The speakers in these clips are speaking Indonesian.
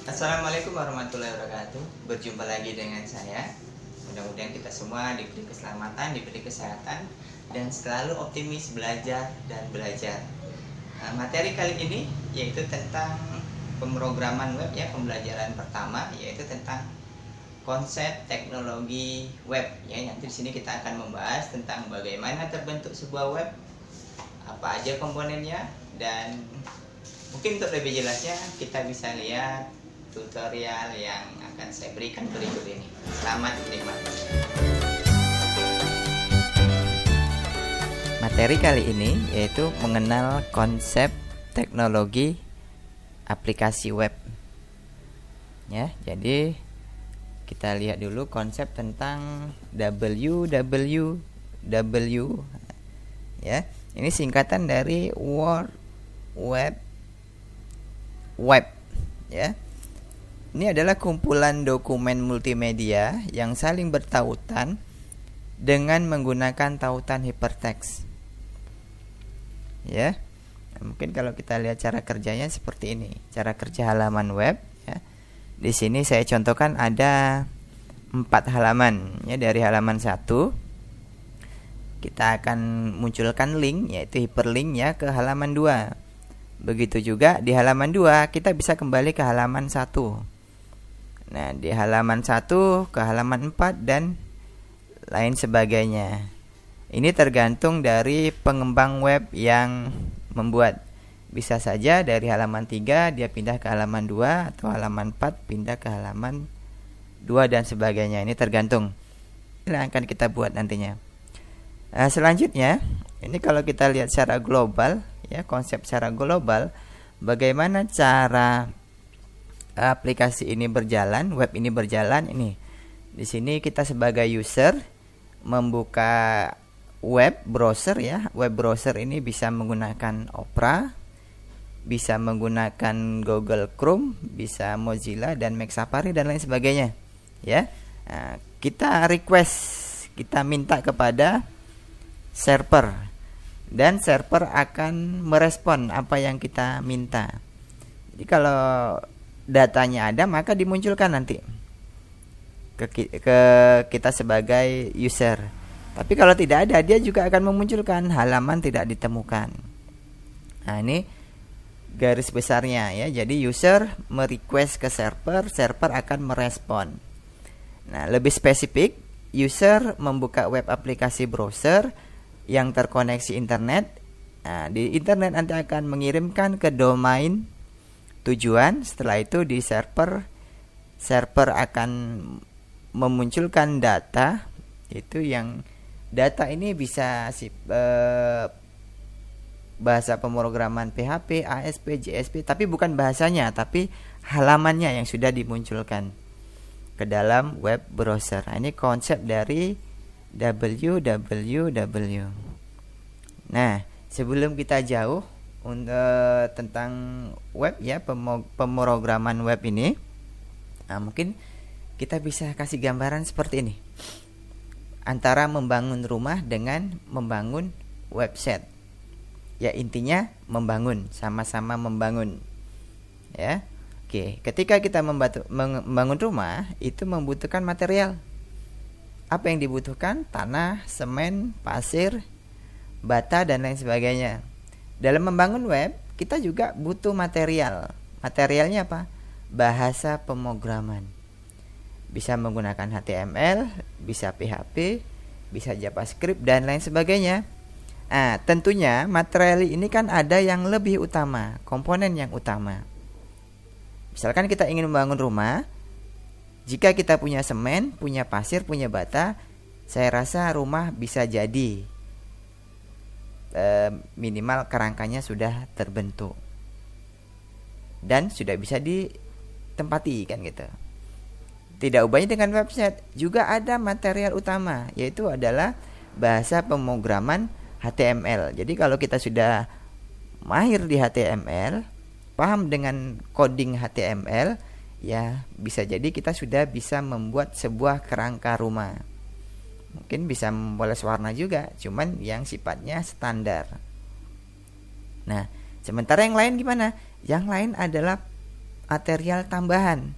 Assalamualaikum warahmatullahi wabarakatuh. Berjumpa lagi dengan saya. Mudah-mudahan kita semua diberi keselamatan, diberi kesehatan, dan selalu optimis belajar dan belajar. Materi kali ini yaitu tentang pemrograman web ya, pembelajaran pertama yaitu tentang konsep teknologi web ya. Nanti di sini kita akan membahas tentang bagaimana terbentuk sebuah web, apa aja komponennya, dan mungkin untuk lebih jelasnya kita bisa lihat tutorial yang akan saya berikan berikut ini. Selamat menikmati. Materi kali ini yaitu mengenal konsep teknologi aplikasi web. Ya, jadi kita lihat dulu konsep tentang WWW. Ya, ini singkatan dari World Web. Ya. Ini adalah kumpulan dokumen multimedia yang saling bertautan dengan menggunakan tautan hypertext. Ya. Mungkin kalau kita lihat cara kerjanya seperti ini. Cara kerja halaman web ya. Di sini saya contohkan ada 4 halaman ya. Dari halaman 1 kita akan munculkan link, yaitu hyperlink ya, ke halaman 2. Begitu juga di halaman 2 kita bisa kembali ke halaman 1. Nah, di halaman 1 ke halaman 4 dan lain sebagainya. Ini tergantung dari pengembang web yang membuat. Bisa saja dari halaman 3 dia pindah ke halaman 2, atau halaman 4 pindah ke halaman 2 dan sebagainya. Ini tergantung. Ini akan kita buat nantinya. Nah, selanjutnya, ini kalau kita lihat secara global ya, konsep secara global, bagaimana cara aplikasi ini berjalan, web ini berjalan. Ini di sini kita sebagai user membuka web browser ya. Web browser ini bisa menggunakan Opera, bisa menggunakan Google Chrome, bisa Mozilla dan Mac Safari dan lain sebagainya ya. Nah, kita request, kita minta kepada server, dan server akan merespon apa yang kita minta. Jadi kalau datanya ada, maka dimunculkan nanti ke kita sebagai user. Tapi kalau tidak ada, dia juga akan memunculkan halaman tidak ditemukan. Nah, ini garis besarnya ya. Jadi user merequest ke server, server akan merespon. Nah, lebih spesifik, user membuka web aplikasi browser yang terkoneksi internet. Nah, di internet nanti akan mengirimkan ke domain tujuan. Setelah itu di server akan memunculkan data. Itu yang data ini bisa bahasa pemrograman PHP, ASP, JSP, tapi bukan bahasanya, tapi halamannya yang sudah dimunculkan ke dalam web browser. Nah, ini konsep dari WWW. Nah, sebelum kita jauh tentang web ya, pemrograman web ini, nah, mungkin kita bisa kasih gambaran seperti ini antara membangun rumah dengan membangun website ya. Intinya membangun, sama-sama membangun ya. Oke, ketika kita membangun rumah itu membutuhkan material. Apa yang dibutuhkan? Tanah, semen, pasir, bata dan lain sebagainya. Dalam membangun web, kita juga butuh material. Materialnya apa? Bahasa pemrograman. Bisa menggunakan HTML, bisa PHP, bisa JavaScript dan lain sebagainya. Nah, tentunya material ini kan ada yang lebih utama, komponen yang utama. Misalkan kita ingin membangun rumah, jika kita punya semen, punya pasir, punya bata, saya rasa rumah bisa jadi. Minimal kerangkanya sudah terbentuk dan sudah bisa ditempati kan gitu. Tidak ubahnya dengan website, juga ada material utama, yaitu adalah bahasa pemrograman HTML. Jadi kalau kita sudah mahir di HTML, paham dengan coding HTML, ya bisa jadi kita sudah bisa membuat sebuah kerangka rumah. Mungkin bisa mempoles warna juga, cuman yang sifatnya standar. Nah, sementara yang lain gimana? Yang lain adalah material tambahan,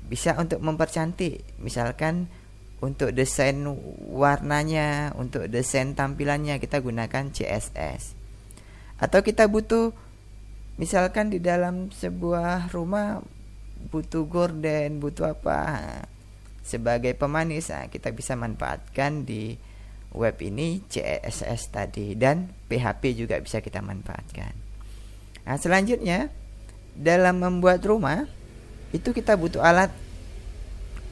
bisa untuk mempercantik, misalkan untuk desain warnanya, untuk desain tampilannya kita gunakan CSS. Atau kita butuh, misalkan di dalam sebuah rumah butuh gorden, butuh apa, sebagai pemanis, kita bisa manfaatkan di web ini CSS tadi, dan PHP juga bisa kita manfaatkan. Nah, selanjutnya dalam membuat rumah itu kita butuh alat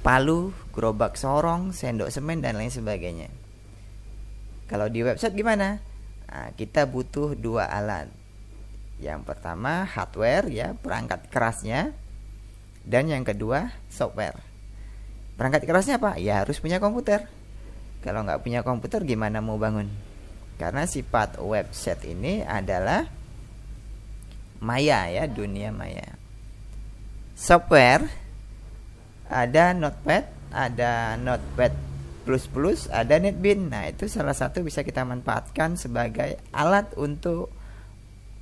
palu, gerobak sorong, sendok semen, dan lain sebagainya. Kalau di website gimana? Nah, kita butuh 2 alat. Yang pertama hardware, ya, perangkat kerasnya, dan yang kedua software. Perangkat kerasnya apa? Ya harus punya komputer. Kalau nggak punya komputer gimana mau bangun? Karena sifat website ini adalah maya, ya, dunia maya. Software ada Notepad, ada Notepad++, ada NetBeans. Nah, itu salah satu bisa kita manfaatkan sebagai alat untuk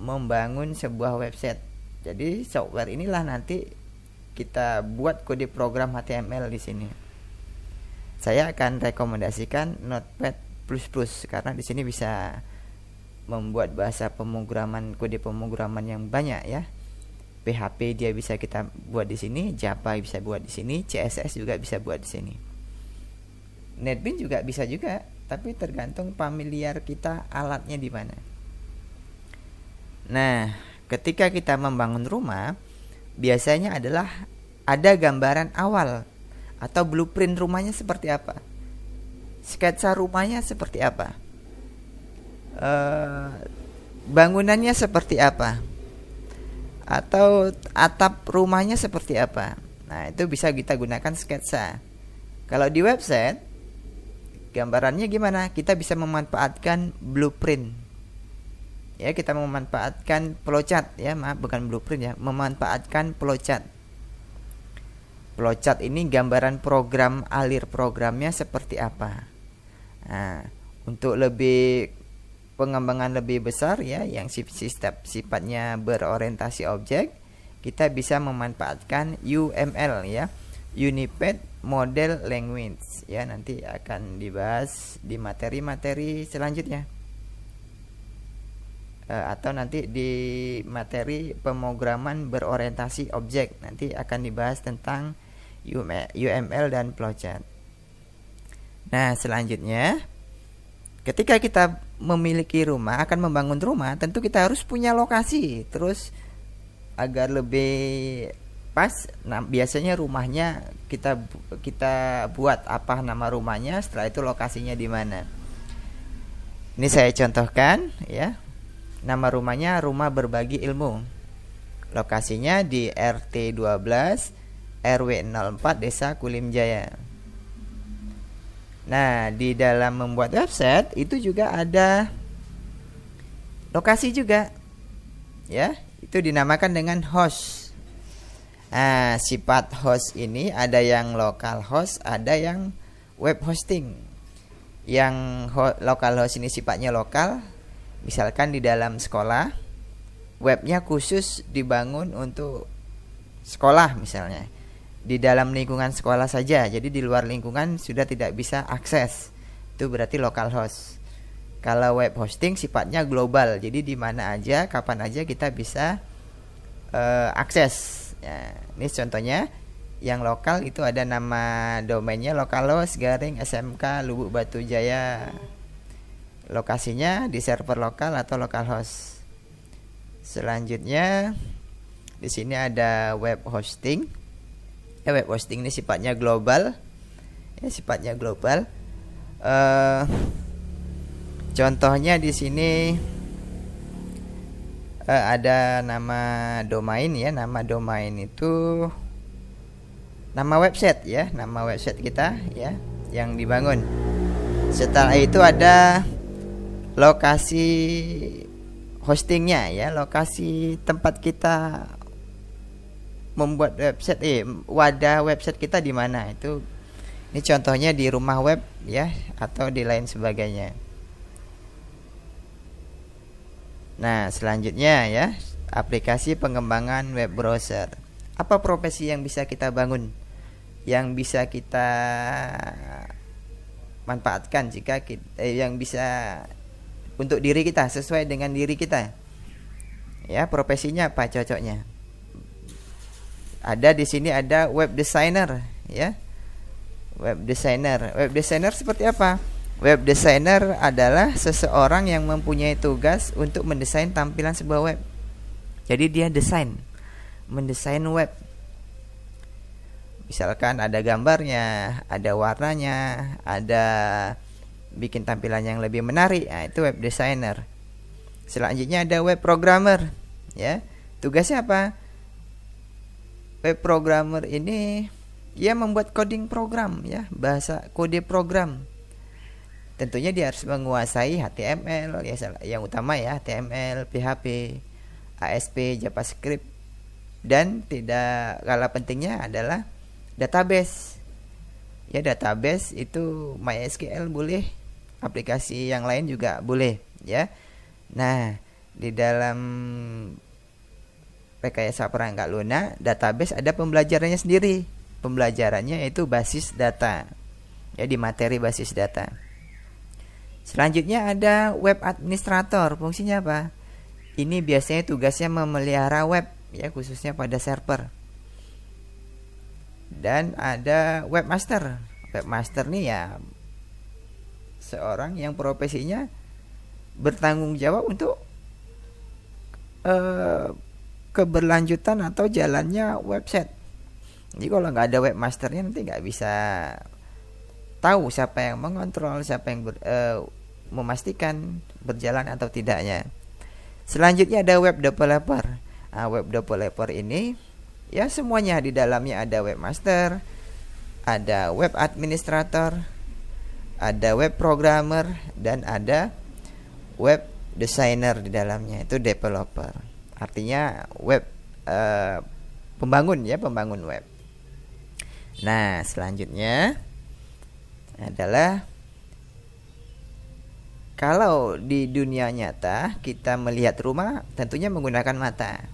membangun sebuah website. Jadi software inilah nanti kita buat kode program HTML di sini. Saya akan rekomendasikan Notepad++ karena di sini bisa membuat bahasa pemrograman, kode pemrograman yang banyak, ya. PHP dia bisa kita buat di sini, Java bisa buat di sini, CSS juga bisa buat di sini. NetBeans juga bisa juga, tapi tergantung familiar kita alatnya di mana. Nah, ketika kita membangun rumah, biasanya adalah ada gambaran awal atau blueprint rumahnya seperti apa, sketsa rumahnya seperti apa, bangunannya seperti apa, atau atap rumahnya seperti apa. Nah, itu bisa kita gunakan sketsa. Kalau di website gambarannya gimana? Kita bisa memanfaatkan blueprint. Ya, kita memanfaatkan flowchart, ya, maaf bukan blueprint, ya, memanfaatkan flowchart. Flowchart ini gambaran program, alir programnya seperti apa. Nah, untuk lebih pengembangan lebih besar, ya, yang sifatnya berorientasi objek, kita bisa memanfaatkan UML, ya, Unified Model Language, ya, nanti akan dibahas di materi-materi selanjutnya, atau nanti di materi pemrograman berorientasi objek nanti akan dibahas tentang UML dan flowchart. Nah, selanjutnya ketika kita memiliki rumah, akan membangun rumah, tentu kita harus punya lokasi. Terus agar lebih pas, nah, biasanya rumahnya kita buat apa nama rumahnya, setelah itu lokasinya di mana. Ini saya contohkan, ya. Nama rumahnya Rumah Berbagi Ilmu. Lokasinya di RT 12 RW 04 Desa Kulimjaya. Nah, di dalam membuat website itu juga ada lokasi juga, ya. Itu dinamakan dengan host. Nah, sifat host ini ada yang local host, ada yang web hosting. Yang local host ini sifatnya lokal. Misalkan di dalam sekolah, webnya khusus dibangun untuk sekolah misalnya. Di dalam lingkungan sekolah saja, jadi di luar lingkungan sudah tidak bisa akses. Itu berarti local host. Kalau web hosting sifatnya global, jadi di mana aja, kapan aja kita bisa akses. Ya, ini contohnya yang lokal itu ada nama domainnya localhost _SMK Lubuk Batu Jaya. Lokasinya di server lokal atau localhost. Selanjutnya di sini ada web hosting. Web hosting ini sifatnya global, ya, sifatnya global. Contohnya di sini ada nama domain, ya. Nama domain itu nama website, ya, nama website kita, ya, yang dibangun. Setelah itu ada lokasi hostingnya, ya, lokasi tempat kita membuat website, wadah website kita di mana. Itu ini contohnya di rumah web, ya, atau di lain sebagainya. Nah, selanjutnya, ya, aplikasi pengembangan web browser. Apa profesi yang bisa kita bangun, yang bisa kita manfaatkan jika yang bisa untuk diri kita, sesuai dengan diri kita? Ya, profesinya apa cocoknya? Ada di sini ada web designer, ya. Web designer. Web designer seperti apa? Web designer adalah seseorang yang mempunyai tugas untuk mendesain tampilan sebuah web. Jadi dia mendesain web. Misalkan ada gambarnya, ada warnanya, ada bikin tampilan yang lebih menarik. Nah, itu web designer. Selanjutnya ada web programmer, ya. Tugasnya apa? Web programmer ini dia membuat coding program, ya, bahasa kode program. Tentunya dia harus menguasai HTML, ya, yang utama ya HTML, PHP, ASP, JavaScript, dan tidak kalah pentingnya adalah database. Ya, database itu MySQL boleh, aplikasi yang lain juga boleh, ya. Nah, di dalam rekayasa perangkat lunak, database ada pembelajarannya sendiri. Pembelajarannya yaitu basis data. Ya, di materi basis data. Selanjutnya ada web administrator. Fungsinya apa? Ini biasanya tugasnya memelihara web, ya, khususnya pada server. Dan ada webmaster. Webmaster nih ya seorang yang profesinya bertanggung jawab untuk keberlanjutan atau jalannya website. Jadi kalau nggak ada webmasternya nanti nggak bisa tahu siapa yang mengontrol, siapa yang memastikan berjalan atau tidaknya. Selanjutnya ada web developer. Nah, web developer ini ya semuanya, di dalamnya ada webmaster, ada web administrator, ada web programmer, dan ada web designer di dalamnya, itu developer. Artinya web pembangun web. Nah, selanjutnya adalah kalau di dunia nyata kita melihat rumah tentunya menggunakan mata.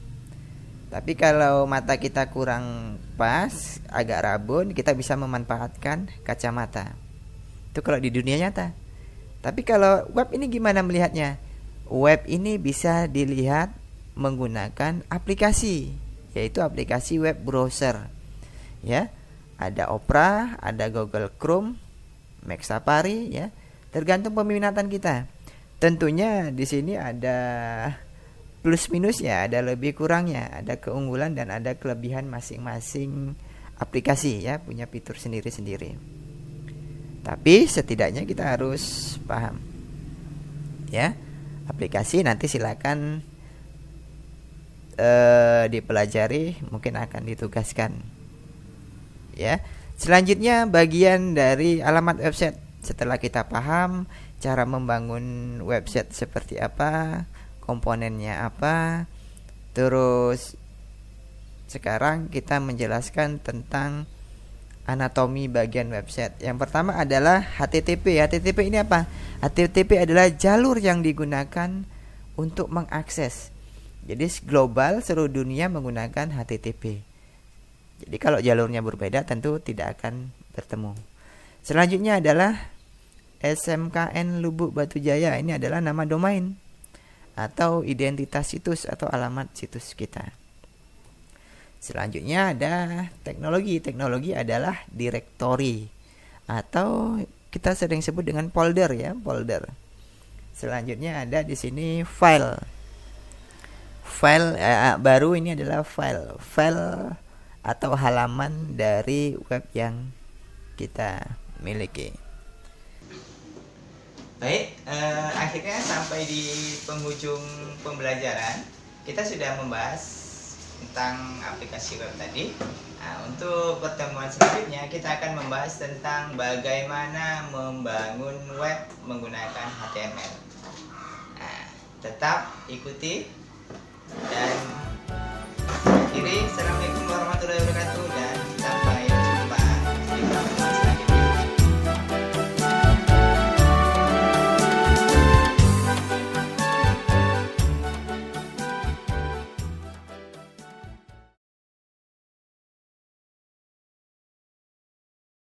Tapi kalau mata kita kurang pas, agak rabun, kita bisa memanfaatkan kacamata. Itu kalau di dunia nyata. Tapi kalau web ini gimana melihatnya? Web ini bisa dilihat menggunakan aplikasi, yaitu aplikasi web browser. Ya, ada Opera, ada Google Chrome, Mac Safari, ya. Tergantung peminatan kita. Tentunya di sini ada plus minusnya, ada lebih kurangnya, ada keunggulan dan ada kelebihan masing-masing aplikasi, ya, punya fitur sendiri-sendiri. Tapi setidaknya kita harus paham, ya. Aplikasi nanti silakan dipelajari, mungkin akan ditugaskan, ya. Selanjutnya bagian dari alamat website. Setelah kita paham cara membangun website seperti apa, komponennya apa, terus sekarang kita menjelaskan tentang anatomi bagian website. Yang pertama adalah HTTP. HTTP ini apa? HTTP adalah jalur yang digunakan untuk mengakses. Jadi global, seluruh dunia menggunakan HTTP. Jadi kalau jalurnya berbeda tentu tidak akan bertemu. Selanjutnya adalah SMKN Lubuk Batu Jaya. Ini adalah nama domain atau identitas situs atau alamat situs kita. Selanjutnya ada teknologi. Teknologi adalah directory atau kita sering sebut dengan folder, ya, folder. Selanjutnya ada di sini file. File baru ini adalah file. File atau halaman dari web yang kita miliki. Baik, akhirnya sampai di penghujung pembelajaran. Kita sudah membahas tentang aplikasi web tadi. Nah, untuk pertemuan selanjutnya kita akan membahas tentang bagaimana membangun web menggunakan HTML. Nah, tetap ikuti dan akhiri. Assalamualaikum warahmatullahi wabarakatuh.